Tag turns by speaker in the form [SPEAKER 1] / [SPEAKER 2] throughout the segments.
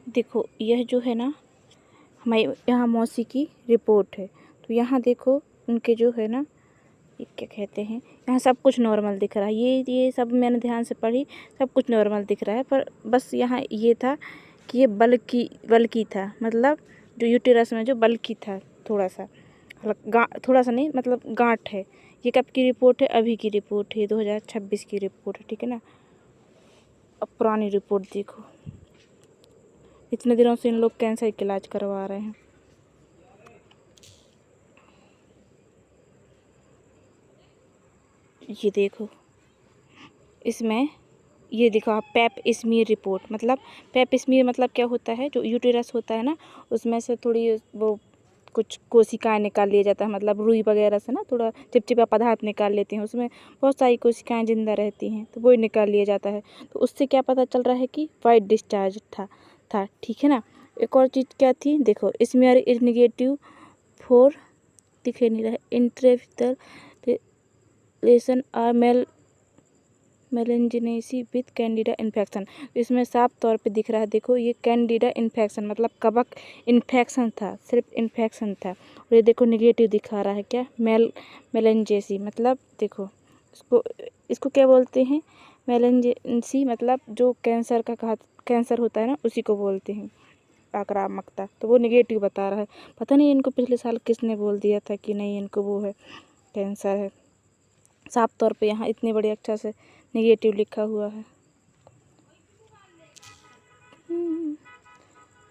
[SPEAKER 1] देखो यह जो है ना हमारे यहाँ मौसी की रिपोर्ट है। तो यहाँ देखो उनके जो है ना ये क्या कहते हैं, यहाँ सब कुछ नॉर्मल दिख रहा है। ये सब मैंने ध्यान से पढ़ी, सब कुछ नॉर्मल दिख रहा है। पर बस यहाँ ये था कि ये बल्कि था, मतलब जो यूटेरस में जो बल्कि था थोड़ा सा, थोड़ा सा नहीं मतलब गांठ है। ये कब की रिपोर्ट है? अभी की रिपोर्ट है, 2026 की रिपोर्ट है, ठीक है ना। अब पुरानी रिपोर्ट देखो, इतने दिनों से इन लोग कैंसर का इलाज करवा रहे हैं। ये देखो इसमें ये दिखा पेप स्मीयर रिपोर्ट, मतलब पेप स्मीयर मतलब क्या होता है, जो यूटेरस होता है ना उसमें से थोड़ी वो कुछ कोशिकाएं निकाल लिया जाता है, मतलब रुई वगैरह से ना थोड़ा चिपचिपा पदार्थ निकाल लेते हैं, उसमें बहुत सारी कोशिकाएं जिंदा रहती हैं, तो वो निकाल लिया जाता है। तो उससे क्या पता चल रहा है कि वाइट डिस्चार्ज था, ठीक है ना। एक और चीज़ क्या थी, देखो स्मीयर इज निगेटिव फॉर, दिखे नहीं रहा, इंट्रेविटल लेसन आर मेलेंजिनेसी विथ कैंडिडा इन्फेक्शन। इसमें साफ तौर पे दिख रहा है, देखो ये कैंडिडा इन्फेक्शन मतलब कवक इन्फेक्शन था, सिर्फ इन्फेक्शन था। और ये देखो निगेटिव दिखा रहा है क्या, मेलेंजेसी, मतलब देखो इसको क्या बोलते हैं, मेलेंजेसी मतलब जो कैंसर होता है ना उसी को बोलते हैं, आक्रामकता। तो वो निगेटिव बता रहा है। पता नहीं इनको पिछले साल किसने बोल दिया था कि नहीं इनको वो है, कैंसर है। साफ तौर पे यहाँ इतने बड़े अक्षर से नेगेटिव लिखा हुआ है।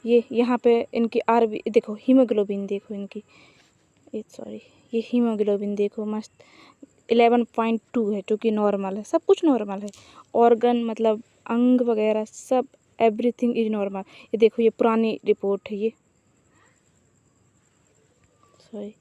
[SPEAKER 1] ये यहाँ पे इनकी आरबी देखो, हीमोग्लोबिन देखो इनकी, सॉरी ये हीमोग्लोबिन देखो मस्त 11.2 है, जो कि नॉर्मल है, सब कुछ नॉर्मल है। ऑर्गन मतलब अंग वगैरह सब एवरीथिंग इज नॉर्मल। ये देखो ये पुरानी रिपोर्ट है, ये सॉरी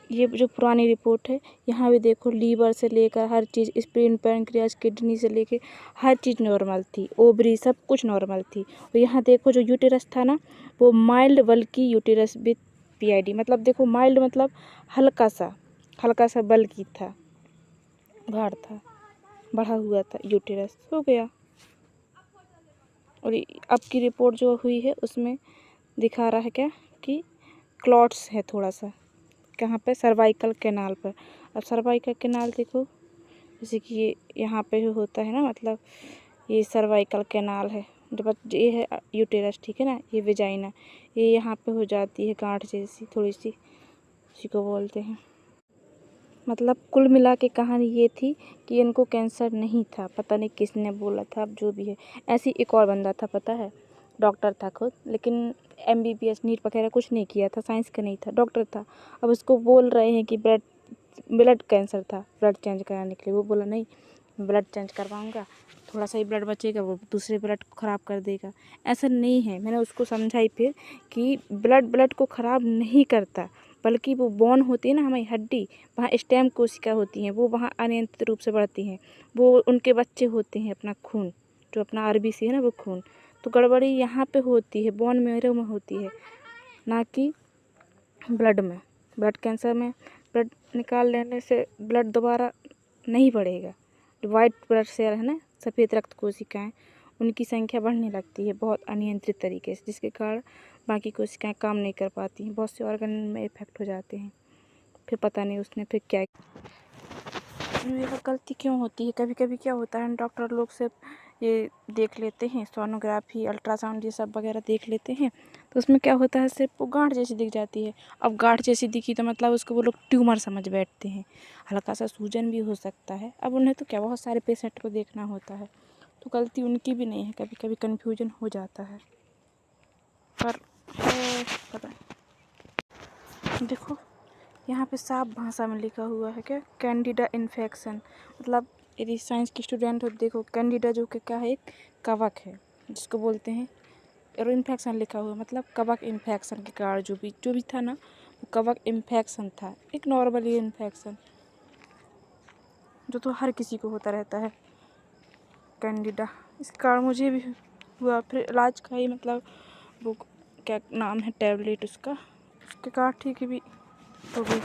[SPEAKER 1] ये जो पुरानी रिपोर्ट है। यहाँ भी देखो लीवर से लेकर हर चीज़, स्प्लीन पैनक्रियाज किडनी से लेकर हर चीज़ नॉर्मल थी, ओवरी सब कुछ नॉर्मल थी। और यहाँ देखो जो यूटेरस था ना वो माइल्ड बल्कि यूटेरस विथ पीआईडी, मतलब देखो माइल्ड मतलब हल्का सा बल्कि था, भार था, बढ़ा हुआ था यूटेरस, हो गया। और अब की रिपोर्ट जो हुई है उसमें दिखा रहा है क्या कि क्लॉट्स है थोड़ा सा, कहाँ पे, सर्वाइकल कैनाल पर। अब सर्वाइकल कैनाल देखो, जैसे कि ये यहाँ पे जो होता है ना, मतलब ये सर्वाइकल कैनाल है, जब ये है यूटेरस, ठीक है ना, ये वेजाइना, ये यहाँ पे हो जाती है गांठ जैसी थोड़ी सी, इसी को बोलते हैं। मतलब कुल मिला के कहानी ये थी कि इनको कैंसर नहीं था, पता नहीं किसने बोला था, अब जो भी है। ऐसी एक और बंदा था, पता है, डॉक्टर था खुद, लेकिन MBBS नीट वगैरह कुछ नहीं किया था, साइंस का नहीं था, डॉक्टर था। अब उसको बोल रहे हैं कि ब्लड कैंसर था, ब्लड चेंज कराने के लिए। वो बोला नहीं, ब्लड चेंज करवाऊंगा, थोड़ा सा ही ब्लड बचेगा, वो दूसरे ब्लड को ख़राब कर देगा। ऐसा नहीं है, मैंने उसको समझाई फिर कि ब्लड को ख़राब नहीं करता, बल्कि वो बोन होती है ना हमारी हड्डी, वहाँ स्टेम कोशिका होती हैं, वो वहाँ अनियंत्रित रूप से बढ़ती हैं, वो उनके बच्चे होते हैं अपना खून, जो अपना RBC है ना वो खून। तो गड़बड़ी यहाँ पे होती है, बोन मेरो में होती है, ना कि ब्लड में। ब्लड कैंसर में ब्लड निकाल लेने से ब्लड दोबारा नहीं बढ़ेगा। जो वाइट ब्लड सेल है ना, सफ़ेद रक्त कोशिकाएं, उनकी संख्या बढ़ने लगती है बहुत अनियंत्रित तरीके से, जिसके कारण बाकी कोशिकाएं काम नहीं कर पाती हैं, बहुत से ऑर्गन में इफेक्ट हो जाते हैं। फिर पता नहीं उसने फिर क्या, ये गलती क्यों होती है। कभी कभी क्या होता है, डॉक्टर लोग सिर्फ ये देख लेते हैं, सोनोग्राफी अल्ट्रासाउंड ये सब वगैरह देख लेते हैं, तो उसमें क्या होता है, सिर्फ वो गांठ जैसी दिख जाती है। अब गांठ जैसी दिखी तो मतलब उसको वो लोग ट्यूमर समझ बैठते हैं, हल्का सा सूजन भी हो सकता है। अब उन्हें तो क्या, बहुत सारे पेशेंट को देखना होता है, तो गलती उनकी भी नहीं है, कभी कभी कन्फ्यूजन हो जाता है। पर पता देखो यहाँ पे साफ भाषा में लिखा हुआ है क्या, कैंडिडा इन्फेक्शन, मतलब यदि साइंस की स्टूडेंट हो, देखो कैंडिडा जो कि क्या है, एक कवक है जिसको बोलते हैं, और इन्फेक्शन लिखा हुआ मतलब कवक इन्फेक्शन के कारण जो भी था ना, वो कवक इन्फेक्शन था, एक नॉर्मली इन्फेक्शन जो तो हर किसी को होता रहता है, कैंडिडा। इस कारण मुझे भी हुआ, फिर इलाज का ही मतलब वो क्या नाम है टैबलेट उसका, उसके कारण ठीक भी हो गई।